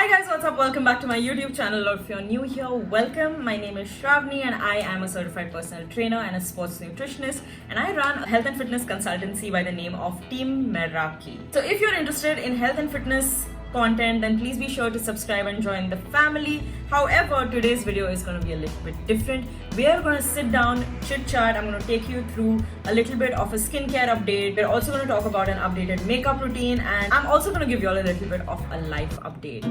Hi guys, what's up? Welcome back to my YouTube channel, or if you're new here, welcome. My name is Shravani and I am a certified personal trainer and a sports nutritionist, and I run a health and fitness consultancy by the name of Team Meraki. So if you're interested in health and fitness content, then please be sure to subscribe and join the family. However, today's video is going to be a little bit different. We are going to sit down, chit chat. I'm going to take you through a little bit of a skincare update. We're also going to talk about an updated makeup routine, and I'm also going to give you all a little bit of a life update.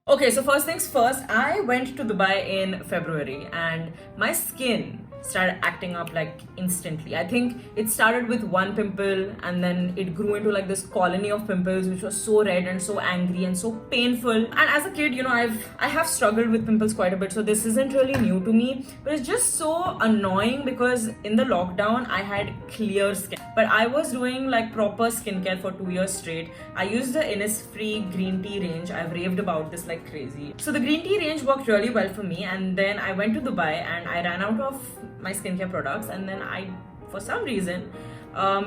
Okay, so first things first, I went to Dubai in February and my skin started acting up like instantly. I think it started with one pimple and then it grew into like this colony of pimples which was so red and so angry and so painful. And as a kid, you know, I have struggled with pimples quite a bit, so this isn't really new to me, but it's just so annoying because in the lockdown I had clear skin, but I was doing like proper skincare for 2 years straight. I used the Innisfree green tea range. I've raved about this like crazy. So the green tea range worked really well for me, and then I went to Dubai and I ran out of my skincare products, and then I, for some reason,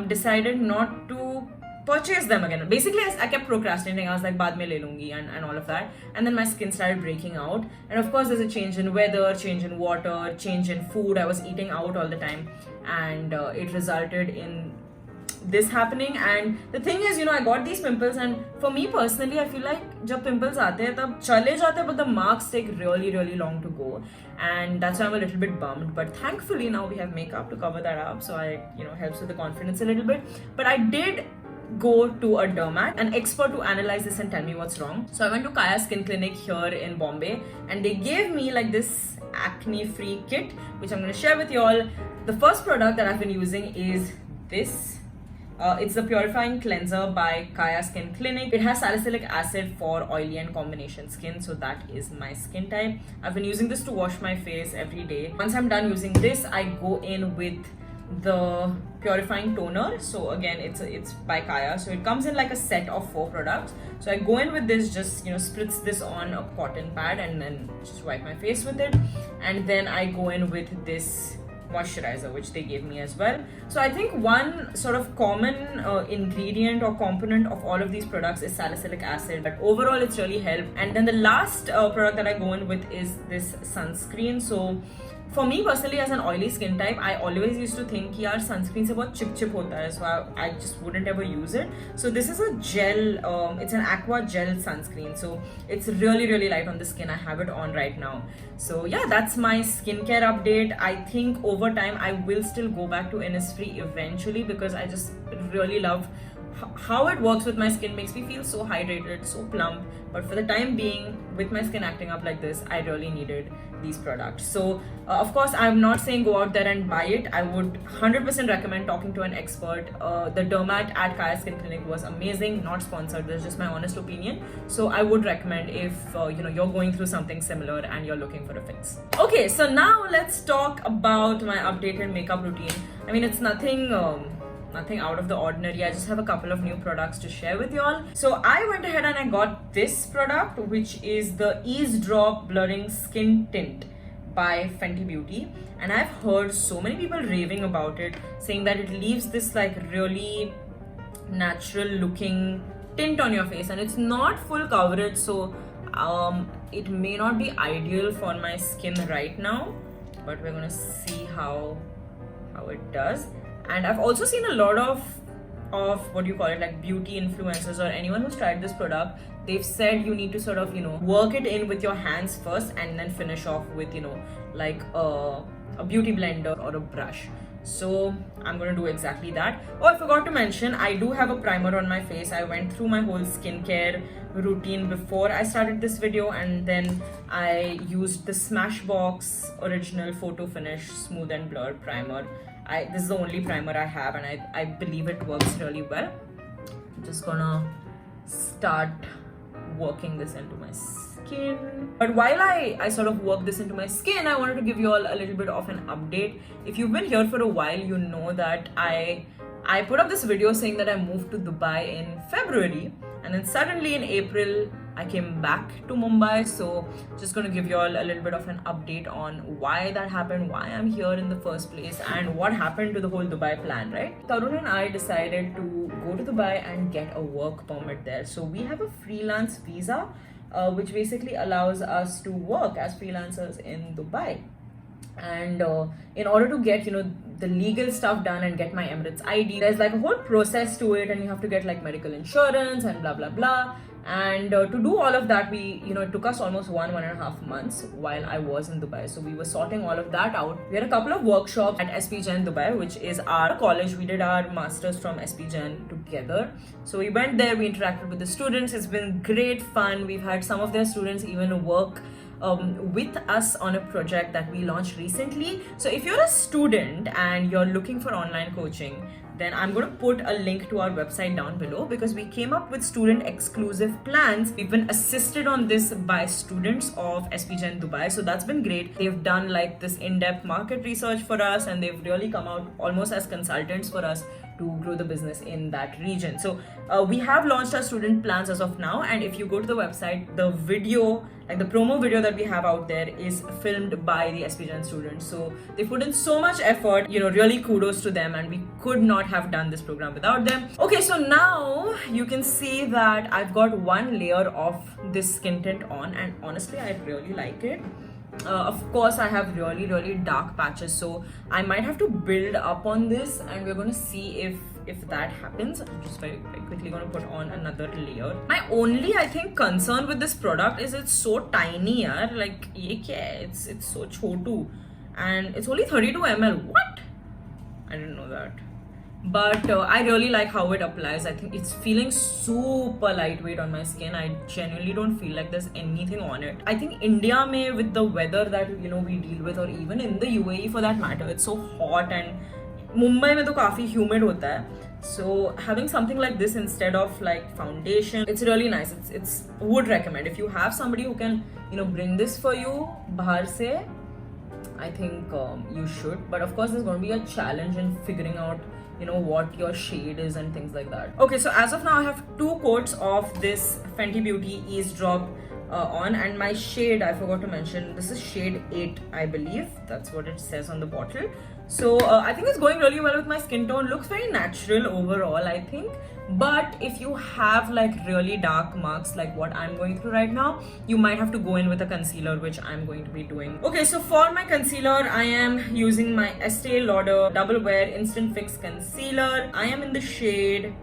decided not to purchase them again. Basically, I kept procrastinating. I was like, baad mein le lungi and all of that. And then my skin started breaking out. And of course, there's a change in weather, change in water, change in food. I was eating out all the time, and it resulted in this happening. And the thing is, you know, I got these pimples, and for me personally, I feel like jab pimples aate hain tab chale jate hain, but the marks take really long to go, and that's why I'm a little bit bummed. But thankfully now we have makeup to cover that up, so I, you know, helps with the confidence a little bit. But I did go to a dermat, an expert, to analyze this and tell me what's wrong. So I went to Kaya Skin Clinic here in Bombay, and they gave me like this acne free kit which I'm going to share with you all. The first product that I've been using is this. It's the Purifying Cleanser by Kaya Skin Clinic. It has salicylic acid for oily and combination skin, so that is my skin type. I've been using this to wash my face every day. Once I'm done using this, I go in with the Purifying Toner. So again, it's by Kaya, so it comes in like a set of 4 products. So I go in with this, just, you know, spritz this on a cotton pad and then just wipe my face with it, and then I go in with this moisturizer which they gave me as well. So I think one sort of common ingredient or component of all of these products is salicylic acid, but overall it's really helped. And then the last product that I go in with is this sunscreen. So for me personally, as an oily skin type, I always used to think yaar sunscreen se bahut chip hota hai, so I just wouldn't ever use it. So this is a gel, it's an aqua gel sunscreen, so it's really light on the skin. I have it on right now. So yeah, that's my skincare update. I think over time I will still go back to Innisfree eventually because I just really love how it works with my skin. Makes me feel so hydrated, so plump. But for the time being, with my skin acting up like this, I really needed these products. So of course, I'm not saying go out there and buy it. I would 100% recommend talking to an expert. The dermat at Kaya Skin Clinic was amazing. Not sponsored, that's just my honest opinion. So I would recommend if you know, you're going through something similar and you're looking for a fix. Okay, so now let's talk about my updated makeup routine. I mean, it's nothing out of the ordinary. I just have a couple of new products to share with you all. So I went ahead and I got this product, which is the Eavesdrop Blurring Skin Tint by Fenty Beauty, and I've heard so many people raving about it, saying that it leaves this like really natural looking tint on your face, and it's not full coverage, so it may not be ideal for my skin right now, but we're gonna see how it does. And I've also seen a lot of what do you call it, like beauty influencers or anyone who's tried this product. They've said you need to sort of, you know, work it in with your hands first and then finish off with, you know, like a beauty blender or a brush. So I'm going to do exactly that. Oh, I forgot to mention, I do have a primer on my face. I went through my whole skincare routine before I started this video, and then I used the Smashbox Original Photo Finish Smooth and Blur Primer. This is the only primer I have, and I believe it works really well. I'm just gonna start working this into my skin. But while I sort of work this into my skin, I wanted to give you all a little bit of an update. If you've been here for a while, you know that I put up this video saying that I moved to Dubai in February, and then suddenly in April I came back to Mumbai. So just going to give you all a little bit of an update on why that happened, why I'm here in the first place, and what happened to the whole Dubai plan, right? Tarun and I decided to go to Dubai and get a work permit there. So we have a freelance visa, which basically allows us to work as freelancers in Dubai. And in order to get the legal stuff done and get my Emirates ID, there's like a whole process to it, and you have to get like medical insurance and blah blah blah. And to do all of that, it took us almost 1.5 months while I was in Dubai. So we were sorting all of that out. We had a couple of workshops at SP Jain Dubai, which is our college. We did our masters from SP Jain together. So we went there, we interacted with the students. It's been great fun. We've had some of their students even work with us on a project that we launched recently. So if you're a student and you're looking for online coaching, then I'm going to put a link to our website down below, because we came up with student exclusive plans. We've been assisted on this by students of SP Jain Dubai. So that's been great. They've done like this in-depth market research for us, and they've really come out almost as consultants for us to grow the business in that region. So we have launched our student plans as of now, and if you go to the website, the video, like the promo video that we have out there, is filmed by the SP Jain students. So they put in so much effort, really kudos to them, and we could not have done this program without them. Okay, so now you can see that I've got one layer of this skin tint on, and honestly I really like it. Of course I have really dark patches, so I might have to build up on this, and we're going to see if that happens. I'm just very quickly going to put on another layer. My only, I think, concern with this product is it's so tiny, yaar. Like, ye kya hai? It's so chotu, and it's only 32 ml. What? I didn't know that. But I really like how it applies. I think it's feeling super lightweight on my skin. I genuinely don't feel like there's anything on it. I think India may, with the weather that we deal with, or even in the UAE for that matter, it's so hot, and Mumbai mein to काफी humid hota hai. So having something like this instead of like foundation, it's really nice. It's would recommend if you have somebody who can bring this for you bahar se. I think you should. But of course there's going to be a challenge in figuring out what your shade is and things like that. Okay, so as of now I have 2 coats of this Fenty Beauty Eavesdrop on, and my shade, I forgot to mention, this is shade 8, I believe. That's what it says on the bottle. So I think it's going really well with my skin tone. Looks very natural overall, I think. But if you have like really dark marks like what I'm going through right now, you might have to go in with a concealer, which I'm going to be doing. Okay, so for my concealer, I am using my Estee Lauder Double Wear Instant Fix Concealer. I am in the shade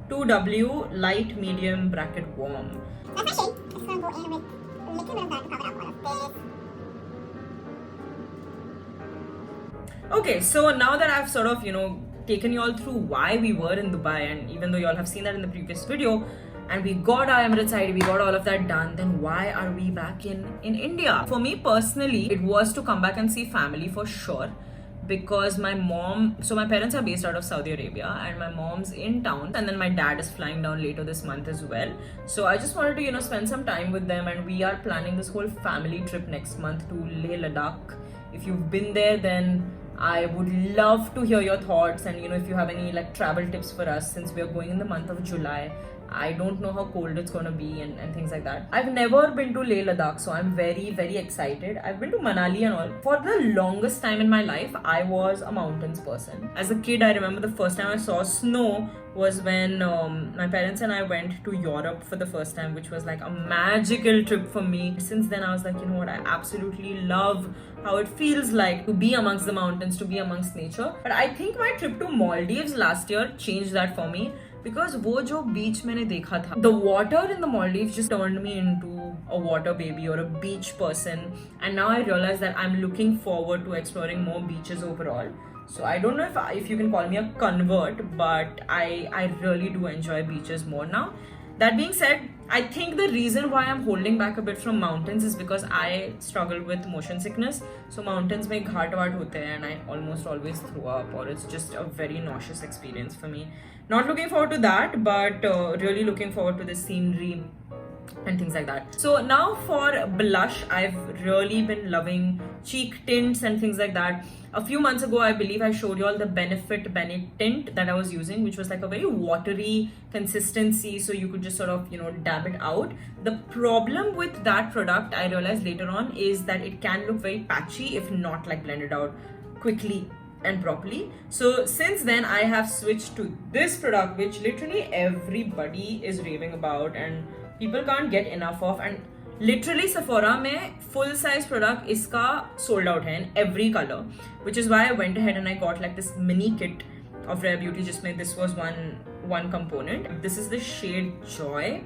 2W Light Medium Bracket Warm. That's my shade. I'm just going to go in with a little bit of that to cover up all of this. Okay, so now that I've sort of, taken you all through why we were in Dubai, and even though you all have seen that in the previous video, and we got our Emirates ID, we got all of that done, then why are we back in India? For me personally, it was to come back and see family for sure, because my parents are based out of Saudi Arabia, and my mom's in town, and then my dad is flying down later this month as well. So I just wanted to, spend some time with them, and we are planning this whole family trip next month to Leh Ladakh. If you've been there, then I would love to hear your thoughts, and if you have any like travel tips for us, since we are going in the month of July. I don't know how cold it's gonna be and things like that. I've never been to Leh Ladakh, so I'm very excited. I've been to Manali and all. For the longest time in my life, I was a mountains person. As a kid, I remember the first time I saw snow was when my parents and I went to Europe for the first time, which was like a magical trip for me. Since then, I was like, what, I absolutely love how it feels like to be amongst the mountains, to be amongst nature. But I think my trip to Maldives last year changed that for me. Because वो जो beach मैंने देखा था, the water in the Maldives just turned me into a water baby or a beach person, and now I realize that I'm looking forward to exploring more beaches overall. So I don't know if you can call me a convert, but I really do enjoy beaches more now. That being said, I think the reason why I'm holding back a bit from mountains is because I struggle with motion sickness. So mountains mein ghat vaat hote hain, and I almost always throw up, or it's just a very nauseous experience for me. Not looking forward to that, but really looking forward to the scenery and things like that. So now for blush, I've really been loving cheek tints and things like that. A few months ago, I believe I showed you all the Benefit tint that I was using, which was like a very watery consistency, so you could just sort of, dab it out. The problem with that product, I realized later on, is that it can look very patchy if not like blended out quickly and properly. So since then, I have switched to this product, which literally everybody is raving about and people can't get enough of. And literally Sephora में full size product इसका sold out है in every color, which is why I went ahead and I got like this mini kit of Rare Beauty जिसमें this was one component. This is the shade Joy,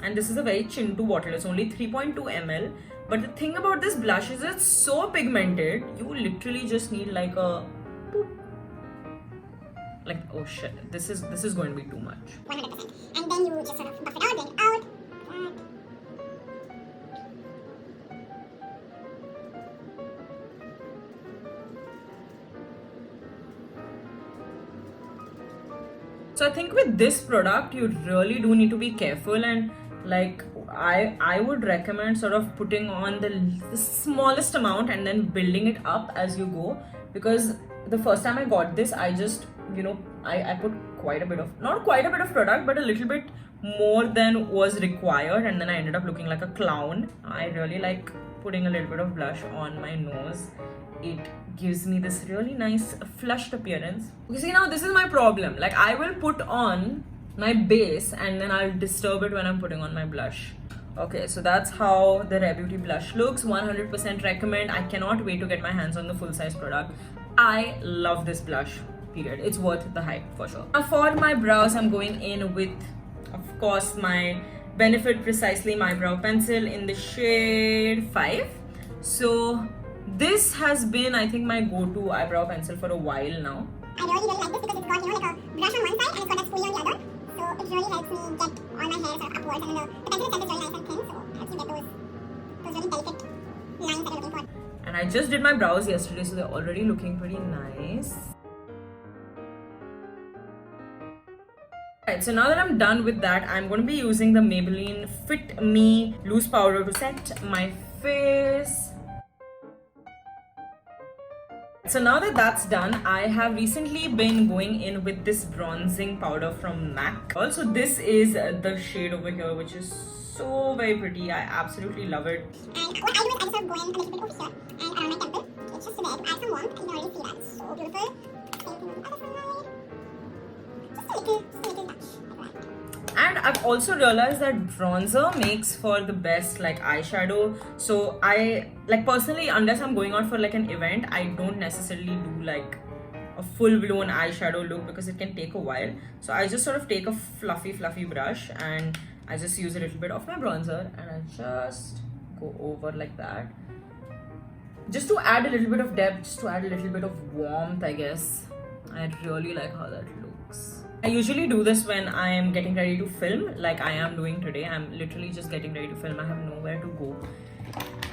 and this is a very chintu bottle. It's only 3.2 ml. But the thing about this blush is it's so pigmented, you literally just need like a boop. Like, oh shit, this is going to be too much. 100%. And then you just sort of buff it out, blend it out. So I think with this product, you really do need to be careful, and like I would recommend sort of putting on the smallest amount and then building it up as you go, because the first time I got this, I just, I put quite a bit of, not quite a bit of product, but a little bit more than was required, and then I ended up looking like a clown. I really like putting a little bit of blush on my nose. It gives me this really nice flushed appearance. You see, now this is my problem. Like, I will put on my base and then I'll disturb it when I'm putting on my blush. Okay, so that's how the Rare Beauty blush looks. 100% recommend. I cannot wait to get my hands on the full size product. I love this blush, period. It's worth the hype for sure. Now for my brows, I'm going in with, of course, my Benefit Precisely My Brow Pencil in the shade 5. So this has been, I think, my go-to eyebrow pencil for a while now. I really like this because it's got, like a brush on one side and it's got that spoolie on the other. So it really helps me get all my hair sort of upwards, and the pencil itself is really nice and thin, so it helps you get those really delicate lines that you're looking for. And I just did my brows yesterday, so they're already looking pretty nice. Alright, so now that I'm done with that, I'm going to be using the Maybelline Fit Me loose powder to set my face. So now that that's done, I have recently been going in with this bronzing powder from MAC. Also, this is the shade over here, which is so very pretty. I absolutely love it. And what I do is I just sort of go in a little bit over here and around my temple. It's just there to add some warmth. You can already see that. It's so beautiful. Same thing on the other side. Just a little touch. Like that. And I've also realized that bronzer makes for the best like eyeshadow. So I like personally, unless I'm going out for like an event, I don't necessarily do like a full-blown eyeshadow look because it can take a while. So I just sort of take a fluffy brush and I just use a little bit of my bronzer and I just go over like that, just to add a little bit of depth, just to add a little bit of warmth, I guess. I really like how that looks. I usually do this when I am getting ready to film, like I am doing today. I'm literally just getting ready to film. I have nowhere to go.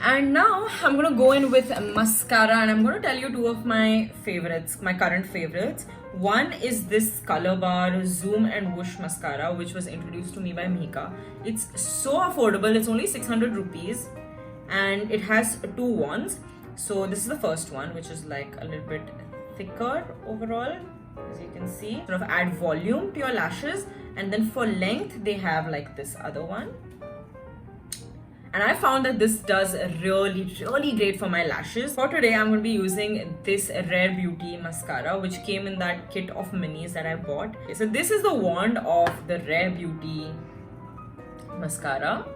And now I'm gonna go in with mascara, and I'm gonna tell you two of my favorites, my current favorites. One is this Color Bar Zoom and Whoosh mascara, which was introduced to me by Mika. It's so affordable. It's only 600 rupees and it has two wands. So this is the first one, which is like a little bit thicker overall, as you can see. Sort of add volume to your lashes, and then for length they have like this other one. And I found that this does really great for my lashes. For today, I'm going to be using this Rare Beauty mascara, which came in that kit of minis that I bought. Okay, so this is the wand of the Rare Beauty mascara.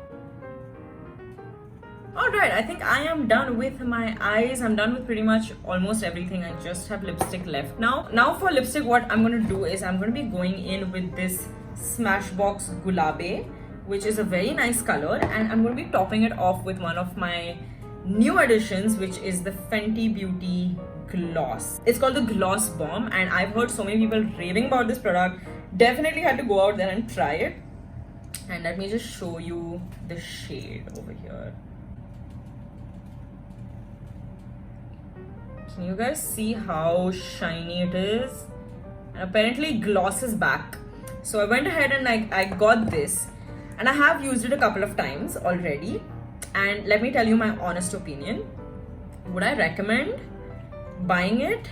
Alright, I think I am done with my eyes. I'm done with pretty much almost everything. I just have lipstick left now. Now for lipstick, what I'm going to do is I'm going to be going in with this Smashbox Gulabe, which is a very nice color, and I'm going to be topping it off with one of my new additions, which is the Fenty Beauty Gloss. It's called the Gloss Bomb, and I've heard so many people raving about this product. Definitely had to go out there and try it. And let me just show you the shade over here. Can you guys see how shiny it is? And apparently gloss is back. So I went ahead and I got this. and I have used it a couple of times already. And let me tell you my honest opinion. Would I recommend buying it?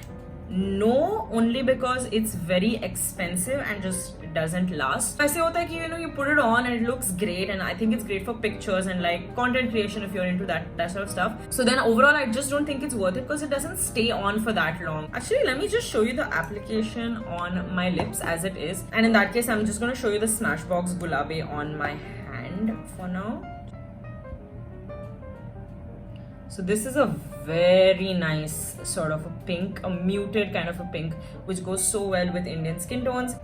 No, only because it's very expensive and just doesn't last. I say you put it on and it looks great, and I think it's great for pictures and like content creation if you're into that sort of stuff. So then overall I just don't think it's worth it because it doesn't stay on for that long. Actually, let me just show you the application on my lips as it is, and in that case I'm just going to show you the Smashbox Gulabe on my hand for now. So this is a very nice sort of a pink, a muted kind of a pink, which goes so well with Indian skin tones.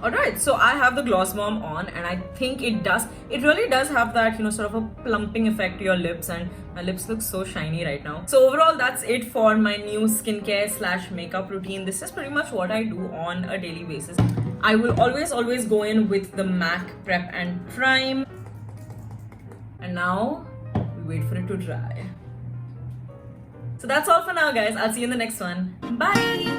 Alright, so I have the Gloss Bomb on, and I think it really does have that, sort of a plumping effect to your lips, and my lips look so shiny right now. So overall, that's it for my new skincare / makeup routine. This is pretty much what I do on a daily basis. I will always go in with the MAC Prep and Prime. And now, we wait for it to dry. So that's all for now, guys. I'll see you in the next one. Bye!